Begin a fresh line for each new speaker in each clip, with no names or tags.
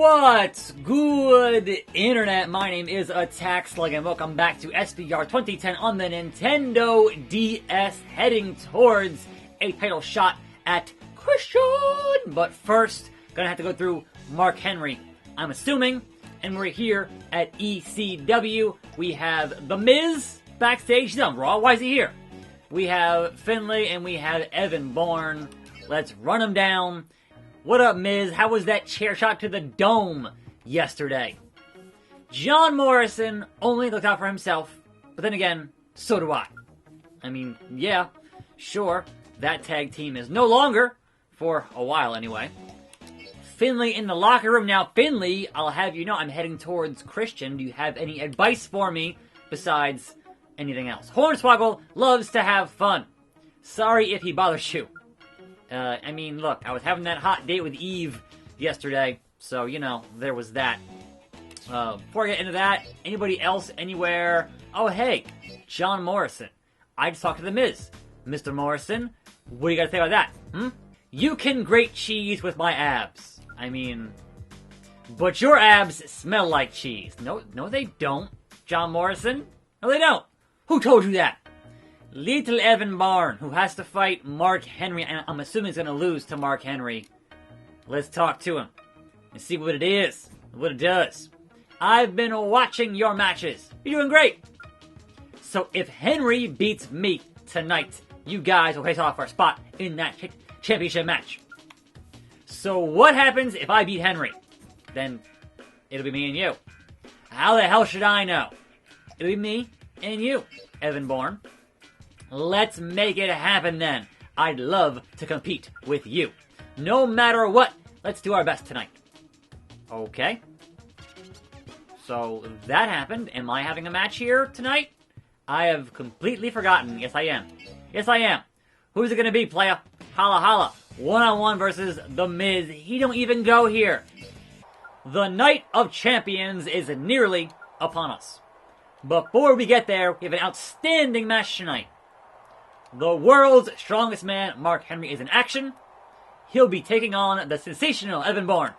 What's good, Internet? My name is attackslug, and welcome back to SBR 2010 on the Nintendo DS, heading towards a title shot at Christian. But first, gonna have to go through Mark Henry, I'm assuming, and we're here at ECW. We have The Miz backstage. He's on Raw. Why is he here? We have Finlay and we have Evan Bourne. Let's run him down. What up, Miz? How was that chair shot to the dome yesterday? John Morrison only looked out for himself, but then again, so do I. I mean, yeah, sure, that tag team is no longer, for a while anyway. Finlay in the locker room. Now, Finlay, I'll have you know, I'm heading towards Christian. Do you have any advice for me besides anything else? Hornswoggle loves to have fun. Sorry if he bothers you. I mean, look, I was having that hot date with Eve yesterday, so, you know, there was that. Before I get into that, anybody else anywhere? Oh, hey, John Morrison. I just talked to The Miz. Mr. Morrison, what do you got to say about that, You can grate cheese with my abs. I mean, but your abs smell like cheese. No, they don't, John Morrison. No, they don't. Who told you that? Little Evan Bourne, who has to fight Mark Henry, and I'm assuming he's going to lose to Mark Henry. Let's talk to him and see what it is, what it does. I've been watching your matches. You're doing great. So if Henry beats me tonight, you guys will face off for a spot in that championship match. So what happens if I beat Henry? Then it'll be me and you. How the hell should I know? It'll be me and you, Evan Bourne. Let's make it happen then. I'd love to compete with you. No matter what, let's do our best tonight. Okay. So that happened. Am I having a match here tonight? I have completely forgotten. Yes, I am. Yes, I am. Who's it going to be, playa? Holla holla. One-on-one versus The Miz. He don't even go here. The Night of Champions is nearly upon us. Before we get there, we have an outstanding match tonight. The world's strongest man, Mark Henry, is in action. He'll be taking on the sensational Evan Bourne.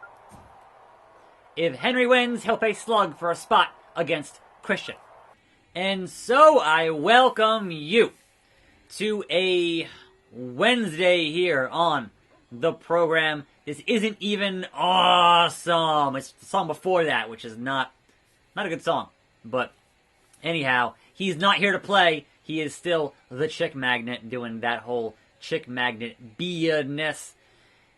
If Henry wins, he'll face Slug for a spot against Christian. And so I welcome you to a Wednesday here on the program. This isn't even awesome. It's the song before that, which is not a good song. But anyhow, he's not here to play. He is still the chick magnet doing that whole chick magnet business.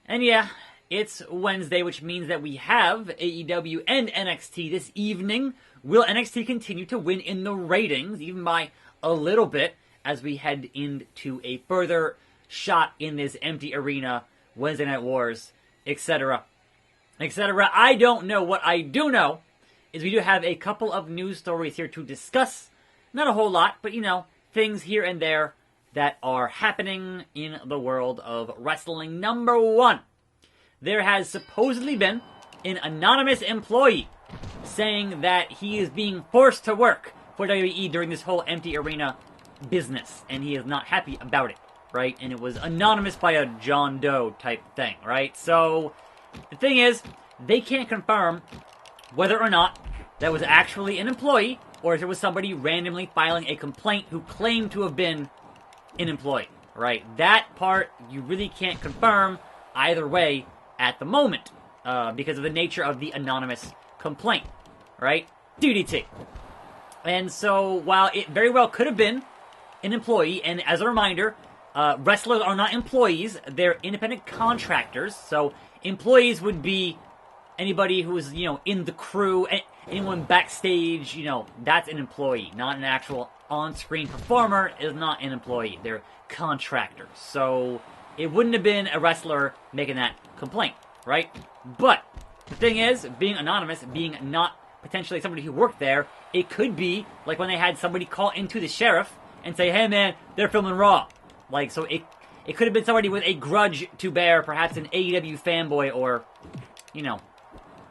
And yeah, it's Wednesday, which means that we have AEW and NXT this evening. Will NXT continue to win in the ratings, even by a little bit, as we head into a further shot in this empty arena, Wednesday Night Wars, etc., etc. I don't know. What I do know is we do have a couple of news stories here to discuss. Not a whole lot, but, you know, things here and there that are happening in the world of wrestling. Number one, there has supposedly been an anonymous employee saying that he is being forced to work for WWE during this whole empty arena business, and he is not happy about it, right? And it was anonymous by a John Doe type thing, right? So the thing is, they can't confirm whether or not that was actually an employee, or if it was somebody randomly filing a complaint who claimed to have been an employee, right? That part, you really can't confirm either way at the moment, because of the nature of the anonymous complaint, right? DDT. And so, while it very well could have been an employee, and as a reminder, wrestlers are not employees, they're independent contractors, so employees would be anybody who is, you know, in the crew, anyone backstage, you know, that's an employee. Not an actual on-screen performer is not an employee. They're contractors. So it wouldn't have been a wrestler making that complaint, right? But the thing is, being anonymous, being not potentially somebody who worked there, it could be like when they had somebody call into the sheriff and say, hey man, they're filming Raw. Like, so it could have been somebody with a grudge to bear, perhaps an AEW fanboy or, you know,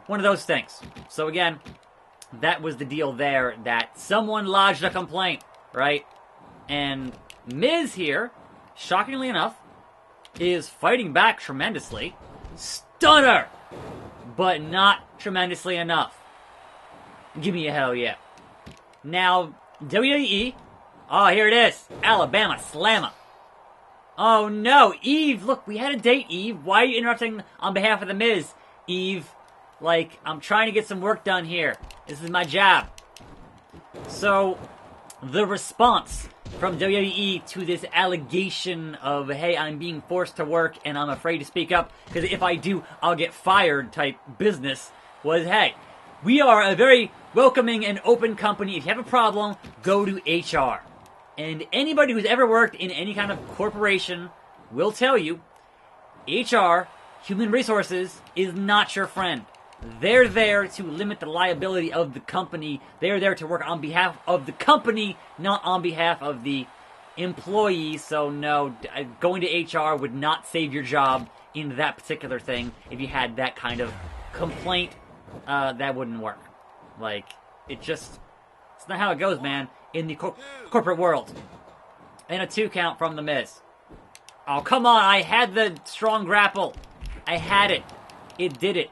one of those things. So again, that was the deal there, that someone lodged a complaint, right? And Miz here, shockingly enough, is fighting back tremendously. Stunner! but not tremendously enough. Give me a hell yeah. Now, WWE. Oh, here it is. Alabama Slammer. Oh no, Eve, look, we had a date, Eve. Why are you interrupting on behalf of The Miz, Eve? Like, I'm trying to get some work done here. This is my job. So, the response from WWE to this allegation of, hey, I'm being forced to work and I'm afraid to speak up because if I do, I'll get fired type business was, hey, we are a very welcoming and open company. If you have a problem, go to HR. And anybody who's ever worked in any kind of corporation will tell you, HR, human resources, is not your friend. They're there to limit the liability of the company. They're there to work on behalf of the company, not on behalf of the employees. So no, going to HR would not save your job in that particular thing. If you had that kind of complaint, that wouldn't work. Like, it's not how it goes, man, in the corporate world. And a 2 count from The Miz. Oh, come on, I had the strong grapple. I had it. It did it.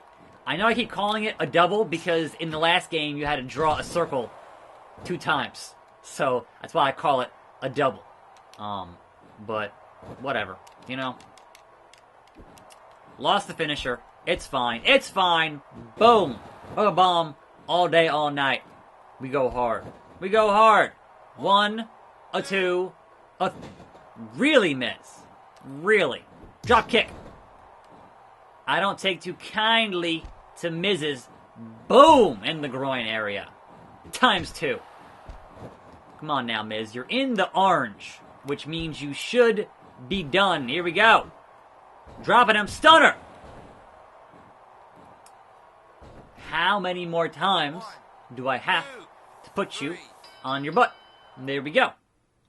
I know I keep calling it a double because in the last game you had to draw a circle 2 times. So that's why I call it a double. But whatever, you know. Lost the finisher. It's fine. It's fine. Boom. Bomb. All day, all night. We go hard. We go hard. 1, a 2, a... Really, Miz. Really. Drop kick. I don't take too kindly to Miz's boom in the groin area. ×2. Come on now, Miz. You're in the orange, which means you should be done. Here we go. Dropping him. Stunner. How many more times do I have to put you on your butt? And there we go.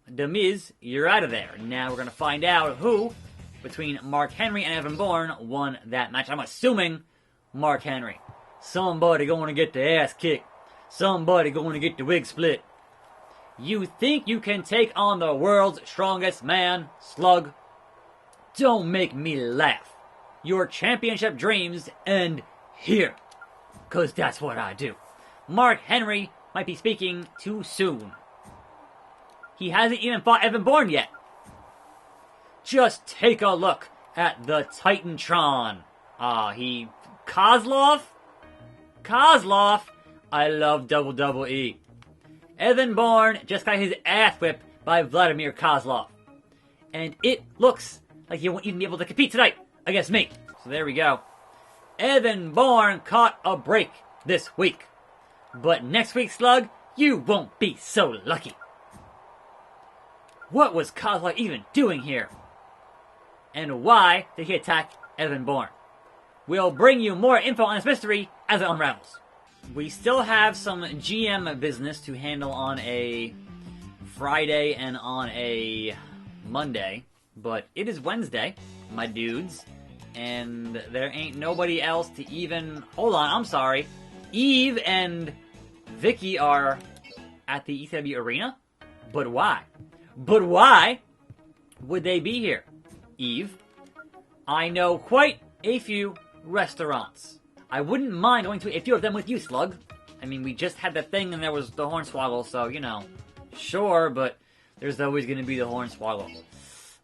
The Miz, you're out of there. Now we're going to find out who, between Mark Henry and Evan Bourne, won that match. I'm assuming Mark Henry. Somebody going to get the ass kicked. Somebody going to get the wig split. You think you can take on the world's strongest man, Slug? Don't make me laugh. Your championship dreams end here. Because that's what I do. Mark Henry might be speaking too soon. He hasn't even fought Evan Bourne yet. Just take a look at the Titantron. Kozlov? I love WWE. Evan Bourne just got his ass whipped by Vladimir Kozlov. And it looks like he won't even be able to compete tonight against me. So there we go. Evan Bourne caught a break this week. But next week, Slug, you won't be so lucky. What was Kozlov even doing here? And why did he attack Evan Bourne? We'll bring you more info on this mystery as it unravels. We still have some GM business to handle on a Friday and on a Monday, but it is Wednesday, my dudes, and there ain't nobody else to even... Hold on, I'm sorry. Eve and Vicky are at the ECW arena? But why? But why would they be here? Eve, I know quite a few restaurants. I wouldn't mind going to a few of them with you, Slug. I mean, we just had that thing and there was the Hornswoggle, so, you know, sure, but there's always going to be the Hornswoggle.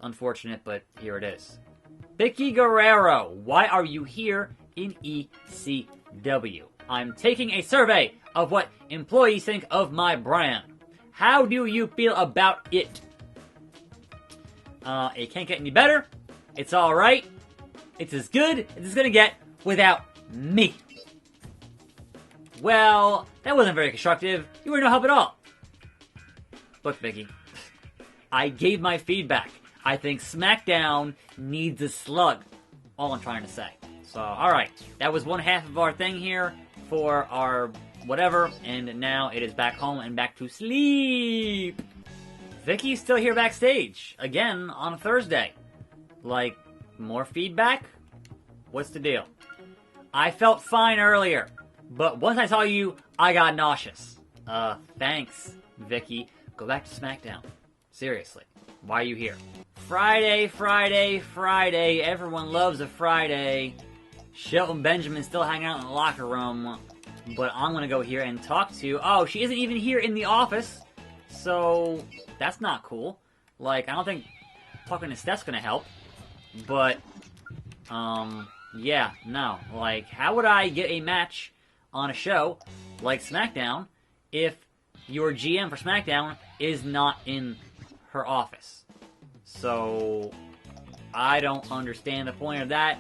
Unfortunate, but here it is. Vicky Guerrero, why are you here in ECW? I'm taking a survey of what employees think of my brand. How do you feel about it? It can't get any better. It's alright. It's as good as it's gonna get without me. Well, that wasn't very constructive. You were no help at all. Look, Vicky, I gave my feedback. I think SmackDown needs a Slug. All I'm trying to say. So, alright. That was one half of our thing here for our whatever, and now it is back home and back to sleep. Vicky's still here backstage, again, on a Thursday. Like, more feedback? What's the deal? I felt fine earlier, but once I saw you, I got nauseous. Thanks, Vicky. Go back to SmackDown. Seriously, why are you here? Friday, Friday, Friday. Everyone loves a Friday. Shelton Benjamin's still hanging out in the locker room, but I'm gonna go here and talk to... Oh, she isn't even here in the office, so that's not cool. Like, I don't think talking to Steph's gonna help, but, yeah, no. Like, how would I get a match on a show like SmackDown if your GM for SmackDown is not in her office? So, I don't understand the point of that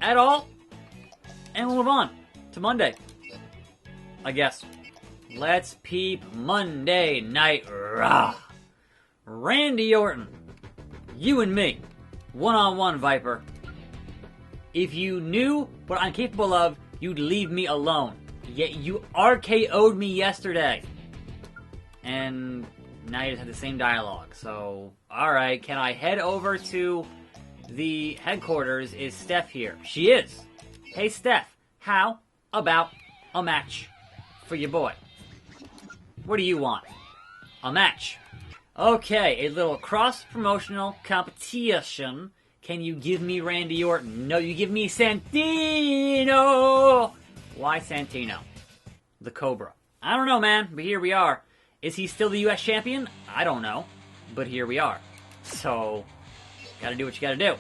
at all. And we'll move on to Monday, I guess. Let's peep Monday Night Raw. Randy Orton, you and me, one-on-one, Viper. If you knew what I'm capable of, you'd leave me alone. Yet you RKO'd me yesterday. And now you just have the same dialogue. So, alright, can I head over to the headquarters? Is Steph here? She is. Hey, Steph, how about a match for your boy? What do you want? A match. Okay, a little cross-promotional competition. Can you give me Randy Orton? No, you give me Santino! Why Santino? The Cobra. I don't know, man, but here we are. Is he still the US champion? I don't know, but here we are. So, gotta do what you gotta do.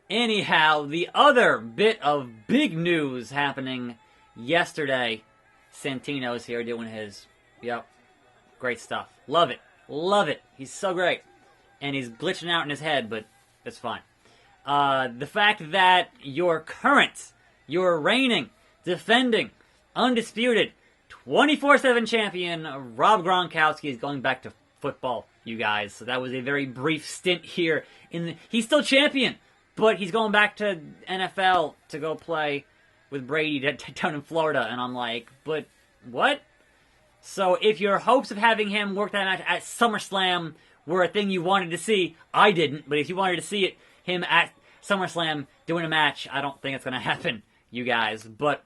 Anyhow, the other bit of big news happening yesterday. Santino's here doing his... Yep. Great stuff. Love it. Love it. He's so great. And he's glitching out in his head, but that's fine. The fact that your reigning, defending, undisputed, 24/7 champion, Rob Gronkowski is going back to football, you guys. So that was a very brief stint here. He's still champion, but he's going back to NFL to go play with Brady down in Florida. And I'm like, but what? So if your hopes of having him work that match at SummerSlam were a thing you wanted to see, I didn't. But if you wanted to see him at SummerSlam doing a match, I don't think it's going to happen, you guys. But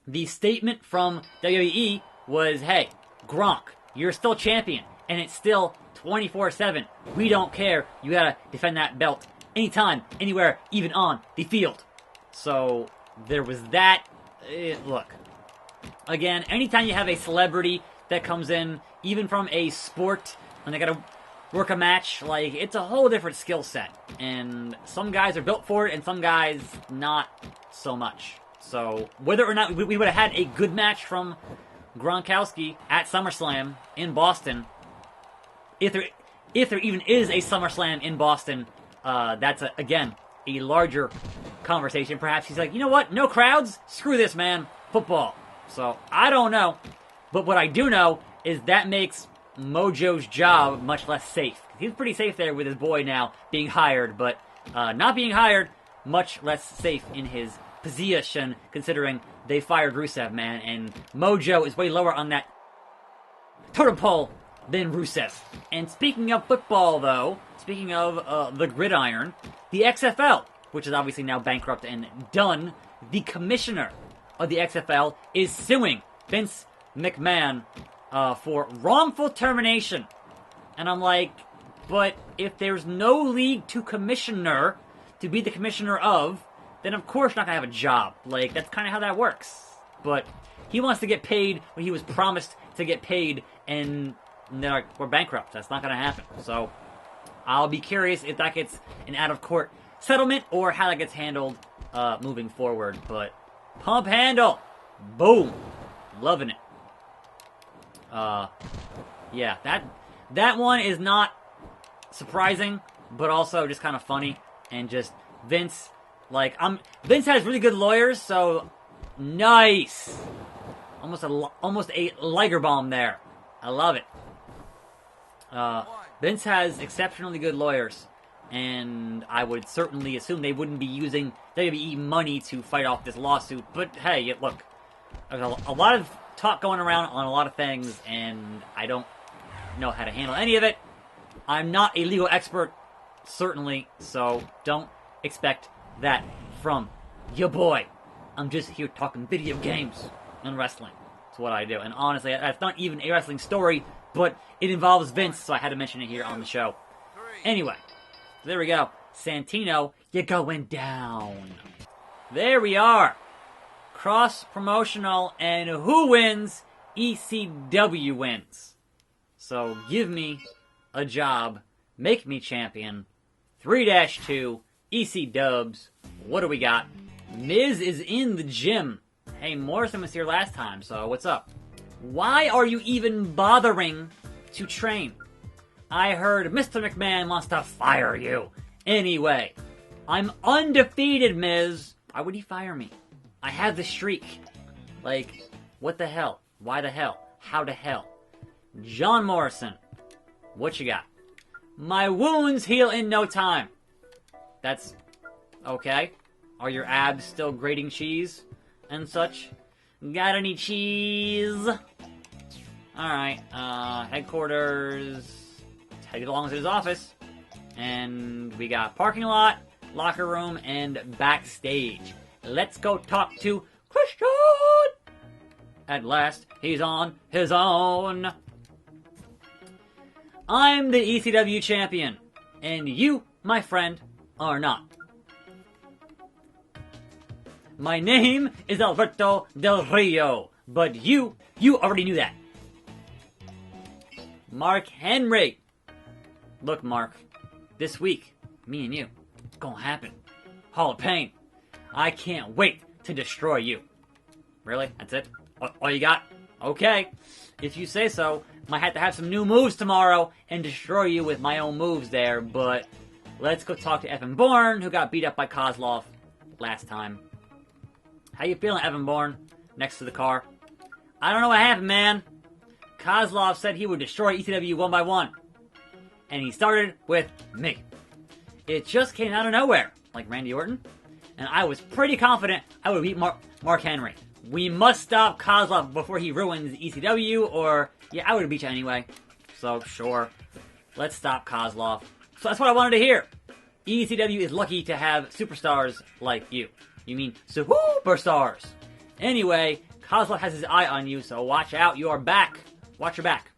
the statement from WWE was, hey, Gronk, you're still champion, and it's still 24/7. We don't care. You got to defend that belt anytime, anywhere, even on the field. So there was that. Look. Again, anytime you have a celebrity that comes in, even from a sport, and they gotta work a match, like, it's a whole different skill set. And some guys are built for it, and some guys not so much. So, whether or not we would have had a good match from Gronkowski at SummerSlam in Boston, if there even is a SummerSlam in Boston, that's, again, a larger conversation. Perhaps he's like, you know what? No crowds? Screw this, man. Football. So, I don't know. But what I do know is that makes Mojo's job much less safe. He's pretty safe there with his boy now being hired, but not being hired, much less safe in his position, considering they fired Rusev, man, and Mojo is way lower on that totem pole than Rusev. And speaking of football, though, speaking of the gridiron, the XFL, which is obviously now bankrupt and done, the commissioner of the XFL is suing Vince McMahon for wrongful termination. And I'm like, but if there's no league to commissioner, to be the commissioner of, then of course you're not going to have a job. Like, that's kind of how that works. But he wants to get paid when he was promised to get paid, and they're like, we're bankrupt. That's not going to happen. So I'll be curious if that gets an out-of-court settlement or how that gets handled moving forward. But pump handle. Boom. Loving it. Yeah, that one is not surprising, but also just kind of funny. And just Vince, like, Vince has really good lawyers, so nice. Almost a Liger bomb there. I love it. Vince has exceptionally good lawyers, and I would certainly assume they wouldn't be using WWE money to fight off this lawsuit. But hey, look, there's a lot of talk going around on a lot of things, and I don't know how to handle any of it. I'm not a legal expert, certainly, so don't expect that from your boy. I'm just here talking video games and wrestling. That's what I do. And honestly, that's not even a wrestling story, but it involves Vince, so I had to mention it here on the show. Anyway, there we go. Santino, you're going down. There we are. Cross-promotional, and who wins? ECW wins. So give me a job. Make me champion. 3-2. EC Dubs. What do we got? Miz is in the gym. Hey, Morrison was here last time, so what's up? Why are you even bothering to train? I heard Mr. McMahon wants to fire you. Anyway, I'm undefeated, Miz. Why would he fire me? I have the streak. Like, what the hell? Why the hell? How the hell? John Morrison, what you got? My wounds heal in no time. That's okay. Are your abs still grating cheese and such? Got any cheese? Alright, headquarters. Teddy belongs in his office. And we got parking lot, locker room, and backstage. Let's go talk to Christian! At last, he's on his own. I'm the ECW champion, and you, my friend, are not. My name is Alberto Del Rio, but you already knew that. Mark Henry. Look, Mark, this week, me and you, it's gonna happen. Hall of Pain. I can't wait to destroy you. Really? That's it? All you got? Okay. If you say so, might have to have some new moves tomorrow and destroy you with my own moves there, but let's go talk to Evan Bourne, who got beat up by Kozlov last time. How you feeling, Evan Bourne? Next to the car. I don't know what happened, man. Kozlov said he would destroy ECW one by one. And he started with me. It just came out of nowhere, like Randy Orton. And I was pretty confident I would beat Mark Henry. We must stop Kozlov before he ruins ECW, or, yeah, I would have beat you anyway. So, sure. Let's stop Kozlov. So that's what I wanted to hear. ECW is lucky to have superstars like you. You mean superstars. Anyway, Kozlov has his eye on you, so watch out your back. Watch your back.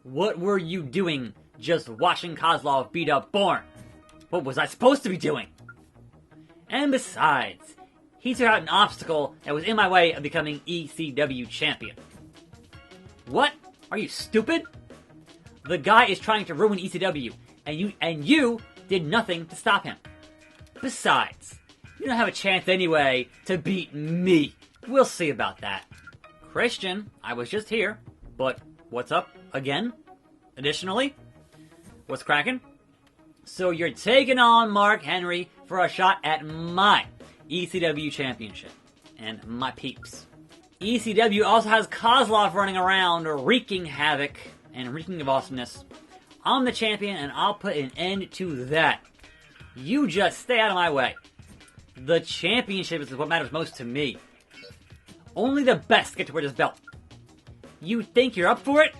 What were you doing just watching Kozlov beat up Bourne? What was I supposed to be doing? And besides, he took out an obstacle that was in my way of becoming ECW champion. What? Are you stupid? The guy is trying to ruin ECW, and you did nothing to stop him. Besides, you don't have a chance anyway to beat me. We'll see about that. Christian, I was just here, but what's up again? Additionally, what's cracking? So you're taking on Mark Henry for a shot at my ECW championship. And my peeps. ECW also has Kozlov running around, wreaking havoc and reeking of awesomeness. I'm the champion, and I'll put an end to that. You just stay out of my way. The championship is what matters most to me. Only the best get to wear this belt. You think you're up for it?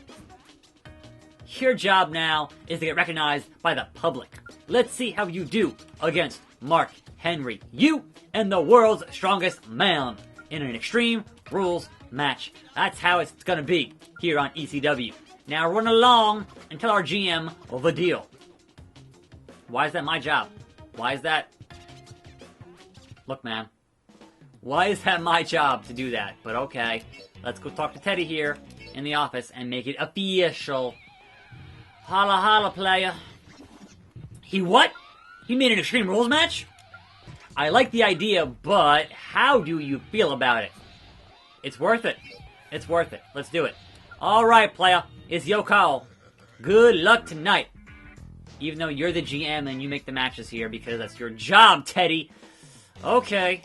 Your job now is to get recognized by the public. Let's see how you do against Mark Henry. You and the world's strongest man in an Extreme Rules match. That's how it's gonna be here on ECW. Now run along and tell our GM the deal. Why is that my job? Why is that? Look, man. Why is that my job to do that? But okay, let's go talk to Teddy here in the office and make it official. Holla holla, playa. He what? He made an Extreme Rules match? I like the idea, but how do you feel about it? It's worth it. It's worth it. Let's do it. Alright, playa. It's your call. Good luck tonight. Even though you're the GM and you make the matches here because that's your job, Teddy. Okay.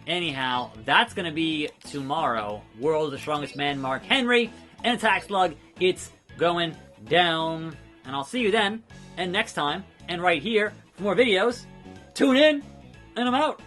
Anyhow, that's gonna be tomorrow. World's Strongest Man, Mark Henry, and attackslug. It's going down. And I'll see you then, and next time, and right here, for more videos. Tune in, and I'm out.